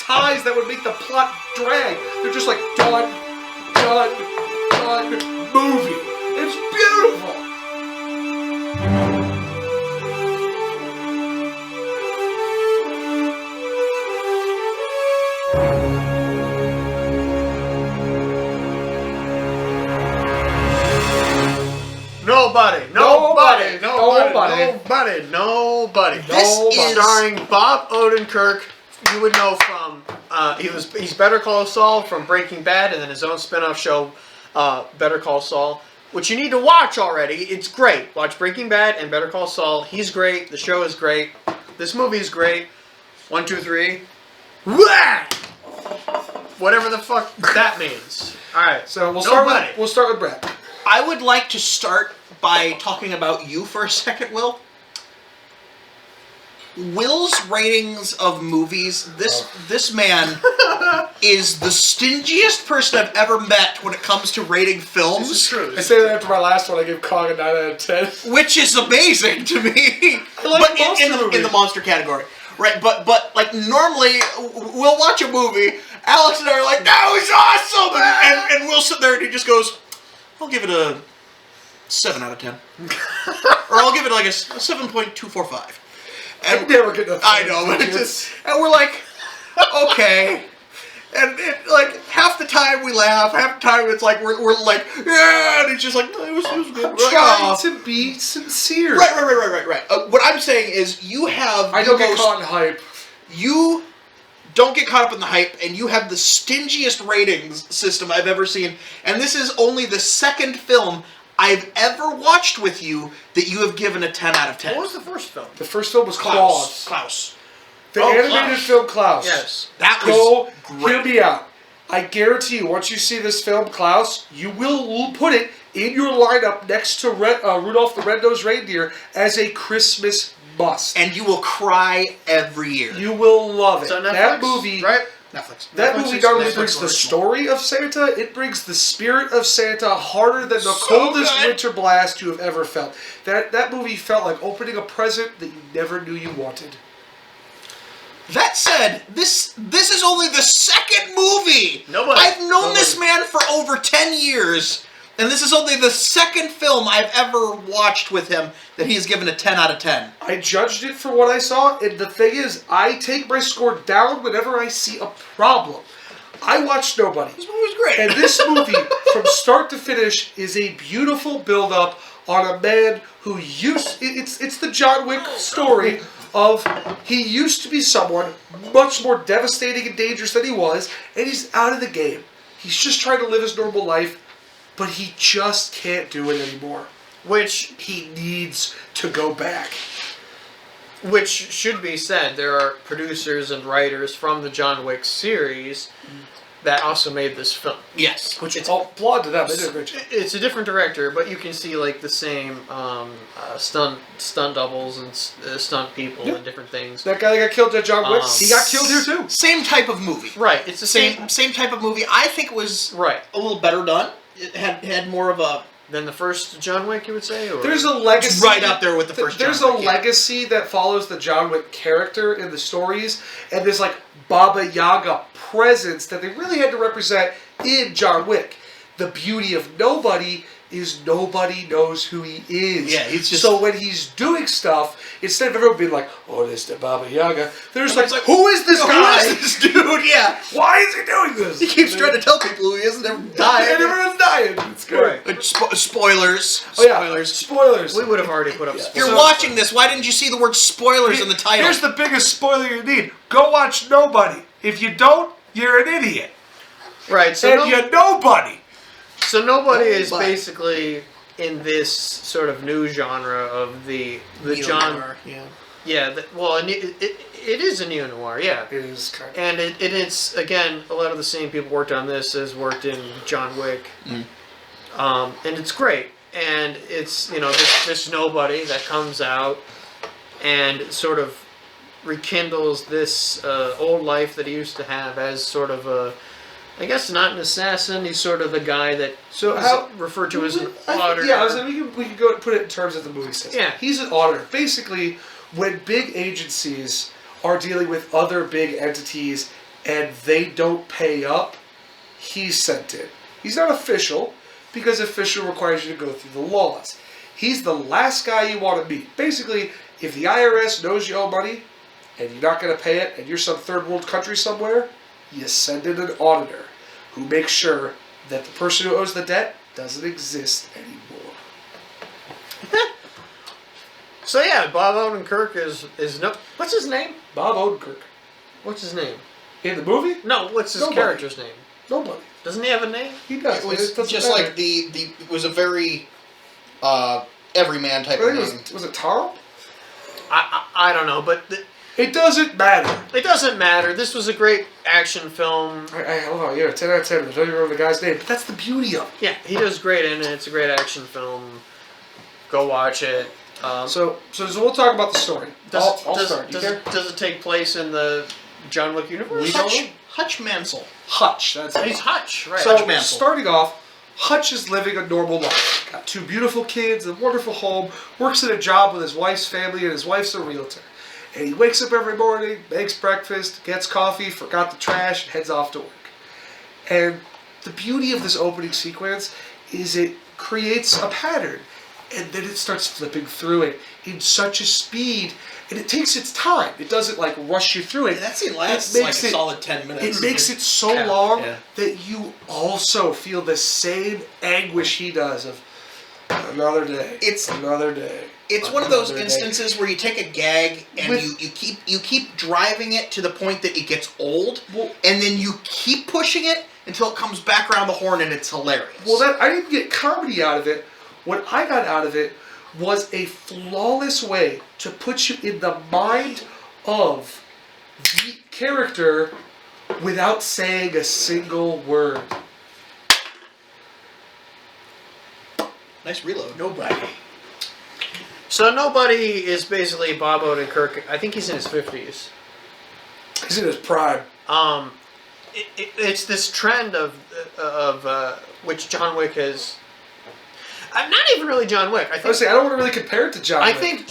ties that would make the plot drag. They're just like, done, movie. It's beautiful. Nobody. This is starring Bob Odenkirk. You would know from he's Better Call Saul from Breaking Bad, and then his own spin-off show, Better Call Saul, which you need to watch already. It's great. Watch Breaking Bad and Better Call Saul. He's great. The show is great. This movie is great. 1, 2, 3. Whatever the fuck that means. All right. So we'll start with Brett. I would like to start by talking about you for a second, Will. Will's ratings of movies, this man is the stingiest person I've ever met when it comes to rating films. This is true. I say that after my last one, I gave Kong a 9 out of 10. Which is amazing to me. I like in the monster category. Right, but like normally we'll watch a movie, Alex and I are like, that was awesome! And Will sit there and he just goes, I'll give it a 7 out of 10. Or I'll give it like a 7.245. I never get the I know, but it's just, and we're like, okay. And like half the time we laugh, half the time it's like we're like, yeah, and he's just like, it was good. I'm trying to be sincere. Right. What I'm saying is you have I don't get caught in hype. You don't get caught up in the hype, and you have the stingiest ratings system I've ever seen. And this is only the second film I've ever watched with you that you have given a 10 out of 10. What was the first film? The first film was Klaus. Klaus. The animated film Klaus. Yes. That was great. Hear me out. I guarantee you, once you see this film, Klaus, you will put it in your lineup next to Rudolph the Red-Nosed Reindeer as a Christmas must. And you will cry every year. You will love it. So Netflix, that movie, right? Netflix. That movie not only brings the story of Santa, it brings the spirit of Santa harder than the coldest winter blast you have ever felt. That movie felt like opening a present that you never knew you wanted. That said, this is only the second movie. I've known Nobody. this man for over 10 years, and this is only the second film I've ever watched with him that he's given a 10 out of 10. I judged it for what I saw, and the thing is, I take my score down whenever I see a problem. I watched Nobody. This movie was great. And this movie, from start to finish, is a beautiful build-up on a man who it's the John Wick story of he used to be someone much more devastating and dangerous than he was, and he's out of the game. He's just trying to live his normal life, but he just can't do it anymore. Which he needs to go back. Which should be said, there are producers and writers from the John Wick series that also made this film. Yes. Which it's all applaud to them. They did a great job. It's a different director, but you can see like the same stunt doubles and stunt people and different things. That guy that got killed at John Wick, he got killed here too. Same type of movie. Right. It's the Same type of movie. I think it was a little better done. It had more of a... Than the first John Wick, you would say? Or? There's a legacy. It's right up there with the first There's John a Wick, legacy that follows the John Wick character in the stories, and there's like Baba Yaga presence that they really had to represent in John Wick. The beauty of Nobody is nobody knows who he is. Yeah, he's just... So when he's doing stuff, instead of everyone being like, oh, this is the Baba Yaga, they're just like, who is this guy? Who is this dude? Yeah. Why is he doing this? He keeps trying to tell people who he is and everyone's dying. And everyone's dying. It's good. Spoilers. Oh, yeah. Spoilers. We would have already put up If spoilers. you're watching this, why didn't you see the word spoilers in the title? Here's the biggest spoiler you need. Go watch Nobody. If you don't, you're an idiot. Right. So And you're nobody. So Nobody is basically in this sort of new genre of the genre. Well, it is a neo-noir, yeah. It is kind of. And it's, again, a lot of the same people worked on this as worked in John Wick. And it's great. And it's, this Nobody that comes out and sort of rekindles this old life that he used to have as sort of a, I guess not an assassin. He's sort of the guy that referred to as an auditor. Yeah, we can go and put it in terms of the movie says. Yeah. He's an auditor. Basically, when big agencies are dealing with other big entities and they don't pay up, he's sent in. He's not official, because official requires you to go through the laws. He's the last guy you want to meet. Basically, if the IRS knows you owe money, and you're not going to pay it, and you're some third world country somewhere, you send in an auditor who makes sure that the person who owes the debt doesn't exist anymore. So yeah, Bob Odenkirk is no. What's his name? Bob Odenkirk. What's his name? In the movie? No, what's his Nobody. Character's name? Nobody. Doesn't he have a name? He does. It was doesn't just matter. like it was a very everyman type I of think name. was it Tom? I don't know, but It doesn't matter. it doesn't matter. This was a great action film. I hold on, 10 out of 10. I don't even remember the guy's name, but that's the beauty of it. Yeah, he does great in it. It's a great action film. Go watch it. So we'll talk about the story. I'll start. You care? Does it take place in the John Wick universe? We don't know. Hutch Mansell. Hutch. That's it. He's Hutch, right? So Hutch Mansell. starting off, Hutch is living a normal life. Got 2 beautiful kids, a wonderful home, works at a job with his wife's family, and his wife's a realtor. And he wakes up every morning, makes breakfast, gets coffee, forgot the trash, and heads off to work. And the beauty of this opening sequence is it creates a pattern. And then it starts flipping through it in such a speed, and it takes its time. It doesn't like rush you through it. That scene lasts It like makes a it- solid 10 minutes. It makes it so Yeah, long yeah. that you also feel the same anguish he does of another day. It's- another day. It's one of those another day. instances where you take a gag and With- you keep driving it to the point that it gets old, Well- and then you keep pushing it until it comes back around the horn and it's hilarious. Well, that I didn't get comedy out of it. What I got out of it was a flawless way to put you in the mind of the character without saying a single word. Nice reload. Nobody. So Nobody is basically Bob Odenkirk. I think he's in his 50s. He's in his prime. It's this trend of which John Wick has. Not even really John Wick. I was saying, I don't want to really compare it to John I Wick. think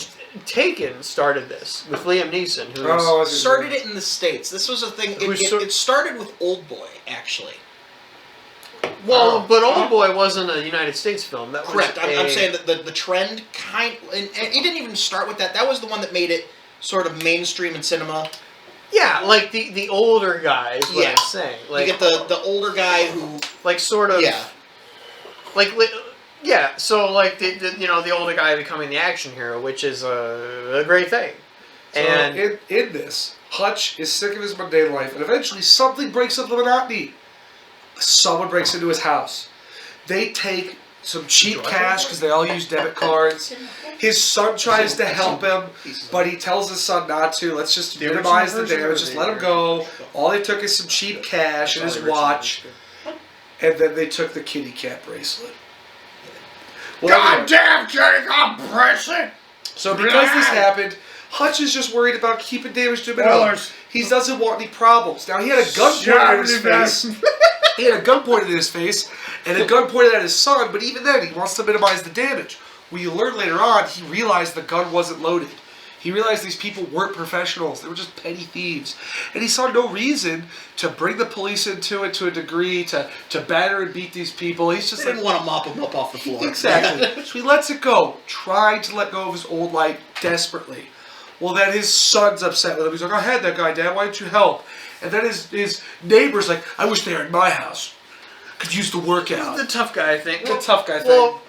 Taken started this with Liam Neeson, who Oh, I see. Started it in the States. This was a thing. It started with Old Boy, actually. but Old Boy wasn't a United States film. That was Correct. I'm saying that the trend and it didn't even start with that. That was the one that made it sort of mainstream in cinema. Yeah, like the older guy is what Yeah. I'm saying. Like, You get the older guy who, like sort of yeah. Yeah, so like the older guy becoming the action hero, which is a great thing. So And in this, Hutch is sick of his mundane life, and eventually something breaks up the monotony. Someone breaks into his house. They take some cheap cash because they all use debit cards. His son tries to help him, but he tells his son not to. Let's just The original minimize the version damage. or Just the let him go. All they took is some cheap cash and his watch, and then they took the kitty cat bracelet. Well, anyway, Goddamn kitty cat bracelet! so because this happened, Hutch is just worried about keeping damage to him. He doesn't want any problems. Now, he had a gun pointed at his face. He had a gun pointed at his face and a gun pointed at his son, but even then, he wants to minimize the damage. We learn later on, he realized the gun wasn't loaded. He realized these people weren't professionals. They were just petty thieves. And he saw no reason to bring the police into it to a degree, to batter and beat these people. He's just They didn't like, want to mop him up off the floor. exactly. So he lets it go, trying to let go of his old life desperately. Well, then his son's upset with him. He's like, I had that guy, Dad. Why didn't you help? And then his neighbor's like, I wish they were in my house. Could use the workout. the tough guy thing. The tough guy thing. Well,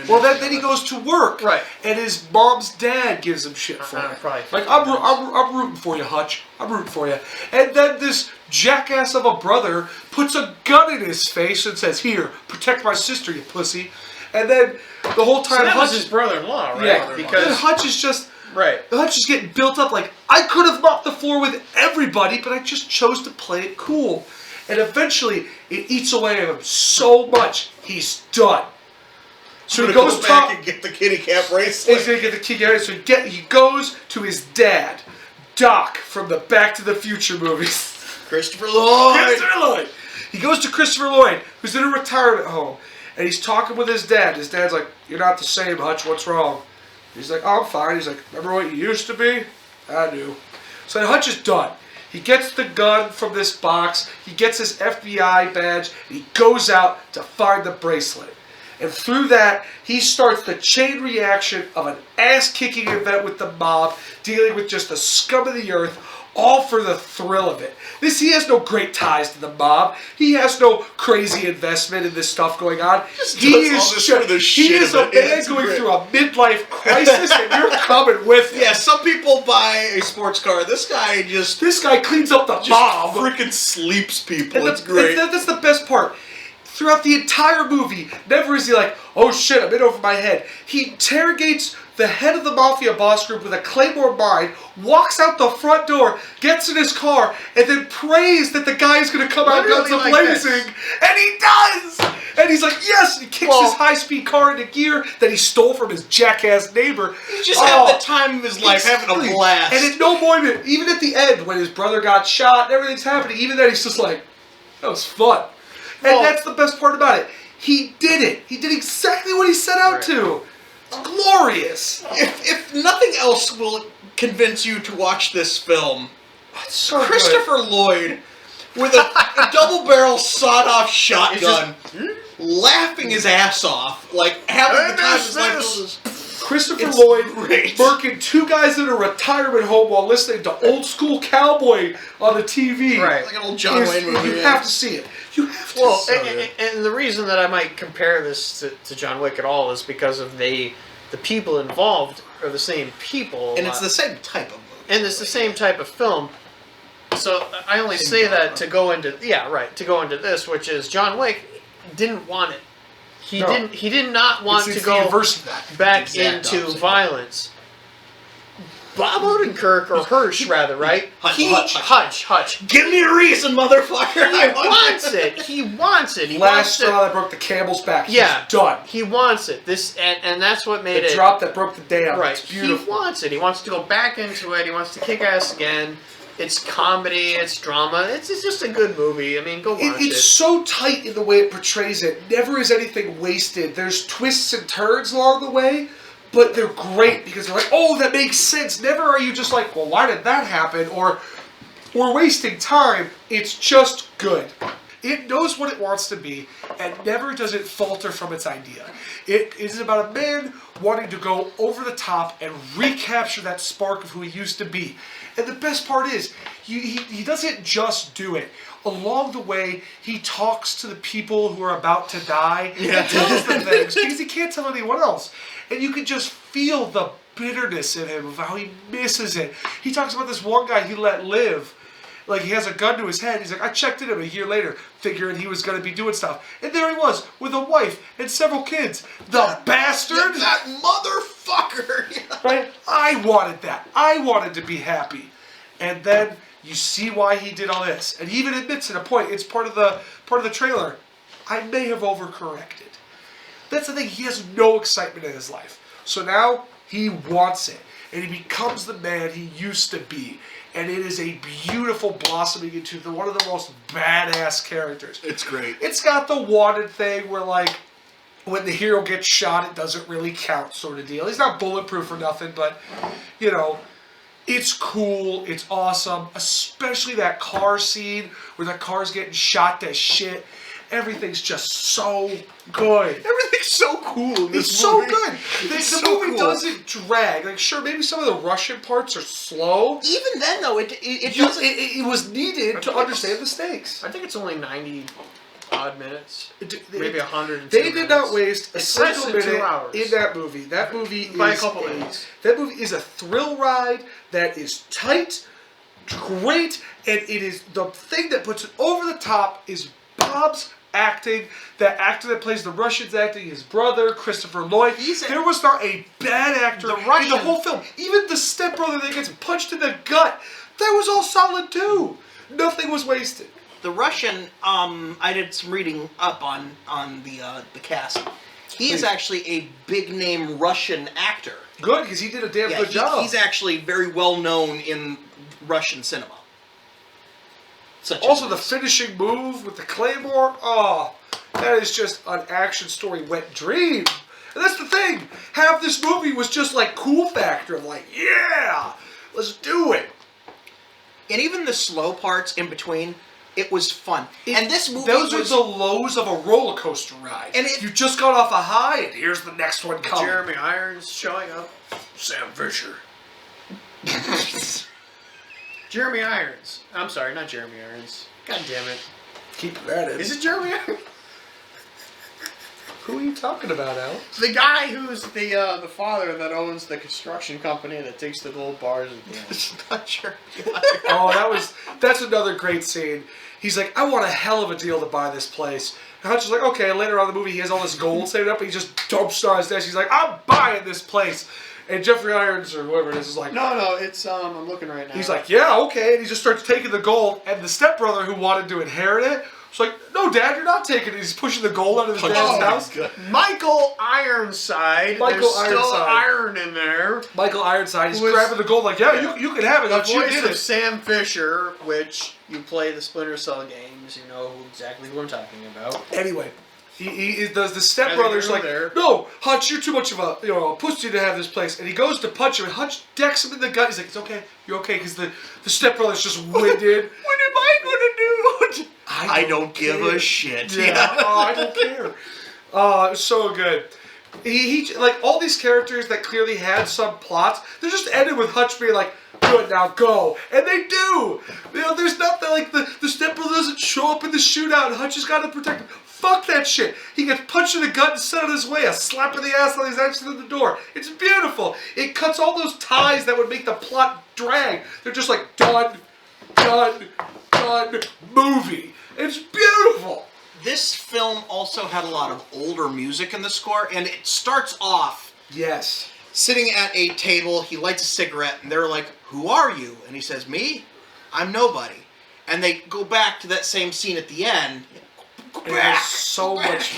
Well, then he goes to work. Right. And his mom's dad gives him shit for it. Probably. Like, I'm rooting for you, Hutch. I'm rooting for you. And then this jackass of a brother puts a gun in his face and says, here, protect my sister, you pussy. And then the whole time so that was Hutch his brother-in-law, right? yeah, Because and Hutch is just... right. Hutch is getting built up like, I could have mopped the floor with everybody, but I just chose to play it cool. And eventually, it eats away at him so much, he's done. So he goes back and get the kitty cat bracelet. He's gonna get the key out. So he goes to his dad, Doc, from the Back to the Future movies. Christopher Lloyd. Christopher Lloyd. He goes to Christopher Lloyd, who's in a retirement home, and he's talking with his dad. His dad's like, "You're not the same, Hutch. What's wrong?" He's like, "Oh, I'm fine." He's like, "Remember what you used to be?" I do. So Hutch is done. He gets the gun from this box. He gets his FBI badge. And he goes out to find the bracelet. And through that, he starts the chain reaction of an ass-kicking event with the mob, dealing with just the scum of the earth, all for the thrill of it. He has no great ties to the mob. He has no crazy investment in this stuff going on. He is a man going through a midlife crisis, and you're coming with him. Yeah, some people buy a sports car. This guy cleans up the mob. Freaking sleeps people. And it's great. That's the best part. Throughout the entire movie, never is he like, oh shit, I'm in over my head. He interrogates the head of the mafia boss group with a claymore mine, walks out the front door, gets in his car, and then prays that the guy's going to come out guns a-blazing. And he does! And he's like, yes! And he kicks his high-speed car into gear that he stole from his jackass neighbor. He just had the time of his life having a blast. And at no moment, even at the end, when his brother got shot and everything's happening, even then he's just like, that was fun. And that's the best part about it. He did it. He did exactly what he set out to. It's glorious. If nothing else will convince you to watch this film, it's so Christopher Lloyd with a double-barrel sawed-off shotgun, laughing his ass off, like having the time of his life. Christopher Lloyd murking two guys in a retirement home while listening to old school cowboy on the TV. Right. Like an old John Wayne movie. You have to see it. You have to. And the reason that I might compare this to John Wick at all is because of the people involved are the same people. And it's the same type of movie. And it's the same type of film. So I only say that to go into this, which is John Wick didn't want it. He did not want to go back into violence. Bob Odenkirk, or Hirsch rather, right? Hutch. Give me a reason, motherfucker. He wants it. Last straw that broke the camel's back. He's done. He wants it. And that's what made it. The drop that broke the dam. Right. It's beautiful. He wants it. He wants to go back into it. He wants to kick ass again. It's comedy. It's drama. It's just a good movie. I mean, go watch it. It's so tight in the way it portrays it. Never is anything wasted. There's twists and turns along the way, but they're great because they're like, oh, that makes sense. Never are you just like, well, why did that happen? Or we're wasting time. It's just good. It knows what it wants to be, and never does it falter from its idea. It is about a man wanting to go over the top and recapture that spark of who he used to be. And the best part is, he doesn't just do it. Along the way, he talks to the people who are about to die and tells them things because he can't tell anyone else. And you can just feel the bitterness in him of how he misses it. He talks about this one guy he let live. Like, he has a gun to his head. He's like, I checked in him a year later, figuring he was going to be doing stuff. And there he was, with a wife and several kids. The bastard! That motherfucker! Right? I wanted that. I wanted to be happy. And then you see why he did all this. And he even admits at a point, it's part of the trailer, I may have overcorrected. That's the thing, he has no excitement in his life. So now, he wants it. And he becomes the man he used to be. And it is a beautiful blossoming into one of the most badass characters. It's great. It's got the wanted thing where, like, when the hero gets shot, it doesn't really count sort of deal. He's not bulletproof or nothing, but, you know, it's cool. It's awesome. Especially that car scene where the car's getting shot to shit. Everything's just so good. Everything's so cool in this It's movie. so good. The movie doesn't drag. Like, sure, maybe some of the Russian parts are slow. Even then, though, it was needed to understand the stakes. I think it's only 90 odd minutes. Maybe 100. They did not waste a single minute 2 hours. in that movie. That movie By a couple minutes. That movie is a thrill ride that is tight, great, and it is the thing that puts it over the top is Bob's acting. The actor that plays the Russian's acting, his brother, Christopher Lloyd. There was not a bad actor in the whole film. Even the stepbrother that gets punched in the gut, that was all solid too. Nothing was wasted. The Russian, I did some reading up on the cast. He is actually a big name Russian actor. Good, because he did a damn good job. He's actually very well known in Russian cinema. Also, the finishing move with the claymore, oh, that is just an action story wet dream. And that's the thing. Half this movie was just like cool factor of like, yeah, let's do it. And even the slow parts in between, it was fun. And this movie Those are the lows of a roller coaster ride. And you just got off a high, and here's the next one coming. Jeremy Irons showing up. Sam Fisher. Jeremy Irons. I'm sorry, not Jeremy Irons. God damn it. Keep that in. Is it Jeremy Irons? Who are you talking about, Al? The guy who's the father that owns the construction company that takes the gold bars at the end. It's not sure. Oh, that's another great scene. He's like, I want a hell of a deal to buy this place. And Hutch is like, okay. And later on in the movie, he has all this gold saved up, and he just dumps it on his desk. He's like, I'm buying this place. And Jeffrey Irons, or whoever it is like, No, it's, I'm looking right now. he's like, yeah, okay. And he just starts taking the gold, and the stepbrother who wanted to inherit it was like, no, Dad, you're not taking it. He's pushing the gold out of his dad's house. Michael Ironside. There's still iron in there. Michael Ironside, he's grabbing the gold like, yeah. You can have it. The Hutch, you voice did of it. Sam Fisher, which you play the Splinter Cell games, you know exactly who I'm talking about. Anyway, he does the stepbrother's like, there. no, Hutch, you're too much of a pussy to have this place. And he goes to punch him, and Hutch decks him in the gut. He's like, it's okay, you're okay, because the stepbrother's just winded. What am I gonna do? I don't give a shit. Yeah, oh, I don't care. Oh, it was so good. He like all these characters that clearly had some plots. They're just ended with Hutch being like, "Good, now go," and they do. You know, there's nothing like the stepbrother doesn't show up in the shootout, and Hutch has got to protect him. Fuck that shit. He gets punched in the gut and sent on his way. A slap in the ass while he's exiting the door. It's beautiful. It cuts all those ties that would make the plot drag. They're just like done, movie. It's beautiful. This film also had a lot of older music in the score, and it starts off Yes. sitting at a table. He lights a cigarette, and they're like, "Who are you?" And he says, "Me? I'm nobody." And they go back to that same scene at the end. Go It back. has so much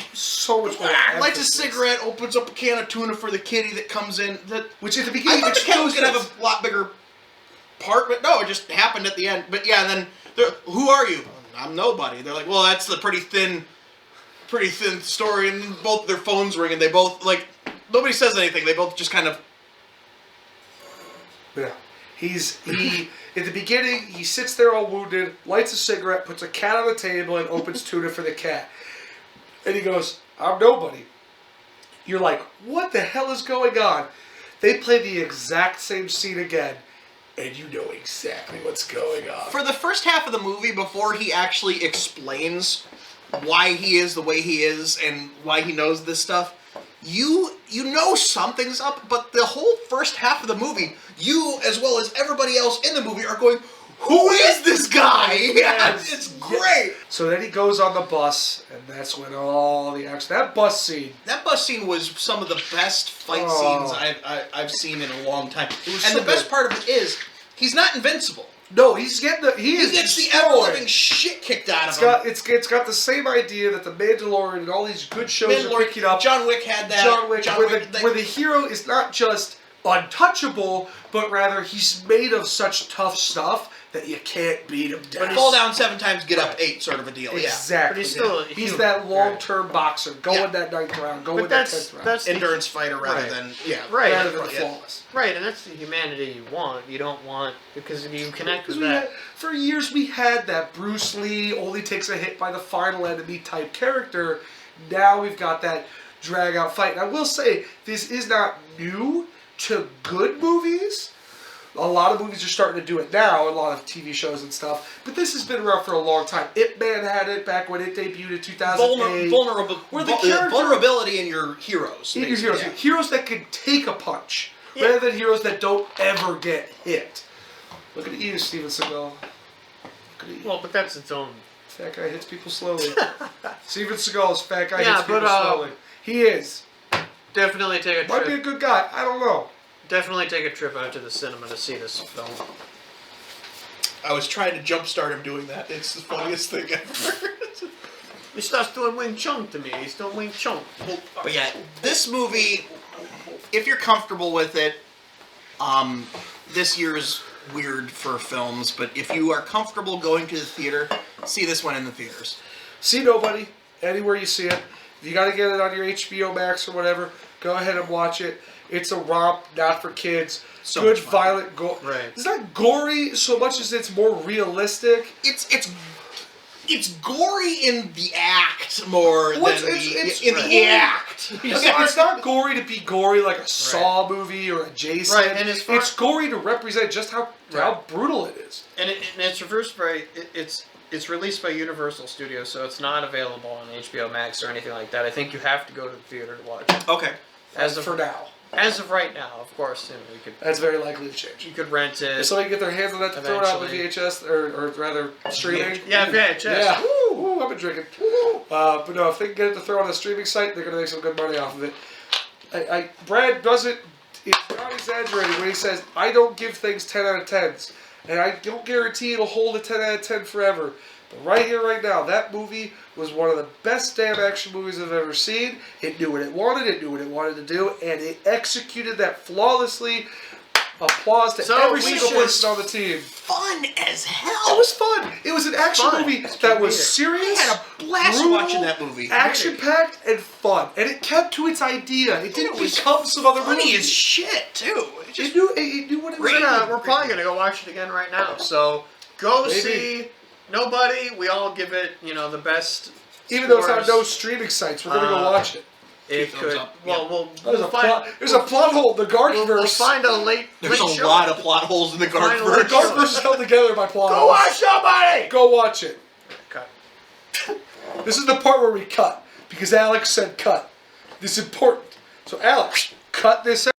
more. Lights a emphasis. cigarette, opens up a can of tuna for the kitty that comes in. Which at the I beginning thought the cat was gonna exposes- have a lot bigger part, but no, it just happened at the end. But yeah, and then who are you? I'm nobody. They're like, well, that's the pretty thin story, and both their phones ring, and they both like nobody says anything. They both just kind of. Yeah. He at the beginning he sits there all wounded, lights a cigarette, puts a cat on the table, and opens tuna for the cat. And he goes, I'm nobody. You're like, what the hell is going on? They play the exact same scene again, and you know exactly what's going on. For the first half of the movie, before he actually explains why he is the way he is and why he knows this stuff, you know something's up, but the whole first half of the movie, you as well as everybody else in the movie are going, who is this guy? Yes. It's great. So then he goes on the bus, and that's when all the action. That bus scene. That bus scene was some of the best fight Oh. scenes I've seen in a long time. was And so the best good. part of it is, he's not invincible. No, he's getting He gets the destroyed. ever-living shit kicked out of him. It's got the same idea that the Mandalorian and all these good shows are picking up. John Wick had that. John Wick, where the hero is not just untouchable, but rather he's made of such tough stuff that you can't beat him down. Fall down 7 times, get up 8 sort of a deal. Exactly. But he's still a he's human. that long-term boxer. Go Yeah. in that 9th round. Go But in that 10th round. that's Yeah. Endurance fighter rather Right. than Right. rather than the Yeah. flawless. right, and that's the humanity you want. You don't want because you connect with Because that. for years we had that Bruce Lee only takes a hit by the final enemy type character. Now we've got that drag out fight. And I will say, this is not new to good movies. A lot of movies are starting to do it now, a lot of TV shows and stuff. But this has been around for a long time. Ip Man had it back when it debuted in 2008. vulnerability in your heroes. In your heroes. Yeah. Heroes that can take a punch, Yeah. rather than heroes that don't ever get hit. Look at you, Steven Seagal. Look at you. Well, but that's its own. Fat guy hits people slowly. Steven Seagal's fat guy Yeah, hits people but, slowly. He is. Definitely take a Might be a trip. good guy. I don't know. Definitely take a trip out to the cinema to see this film. I was trying to jumpstart him doing that. It's the funniest thing ever. He starts doing Wing Chun to me. He's doing Wing Chun. But yeah, this movie, if you're comfortable with it, this year's weird for films, but if you are comfortable going to the theater, see this one in the theaters. See Nobody anywhere you see it. If you got to get it on your HBO Max or whatever, go ahead and watch it. It's a romp, not for kids. So Good, much fun. violent, Right. It's not gory so much as it's more realistic. It's gory in the act more Well, than it's in right. the act. It's not gory to be gory like a Saw movie or a Jason. Right, and it's gory to represent just how brutal it is. And it's reversed by it's released by Universal Studios, so it's not available on HBO Max or anything like that. I think you have to go to the theater to watch it. Okay. For now. As of right now, of course, we could. That's very likely to change. You could rent it. If somebody can get their hands on that to throw it out with Eventually. VHS, or rather streaming. Yeah, VHS. Yeah, woo, I've been drinking. But no, if they can get it to throw on a streaming site, they're going to make some good money off of it. Brad doesn't, it's not exaggerating when he says, I don't give things 10 out of 10s. And I don't guarantee it'll hold a 10 out of 10 forever. But right here, right now, that movie was one of the best damn action movies I've ever seen. It knew what it wanted to do, and it executed that flawlessly. Applause to every single person on the team. Fun as hell. It was fun. It was an action movie that was serious. I had a blast brutal, watching that movie. Action-packed and fun, and it kept to its idea. It didn't become some other movie. Funny as shit too. It knew what it was. We're probably gonna go watch it again right now. So go see Nobody. We all give it, the best. Even though it's on scores. no streaming sites, we're gonna go watch it. It could. up. Well, There's a plot hole in the Guardiverse. We'll find a late. There's late a lot of plot holes in the Find a Guardiverse. late Guardiverse is held together by plot Go holes. watch Somebody. Go watch it. Cut. This is the part where we cut because Alex said cut. This is important. So Alex, cut this out.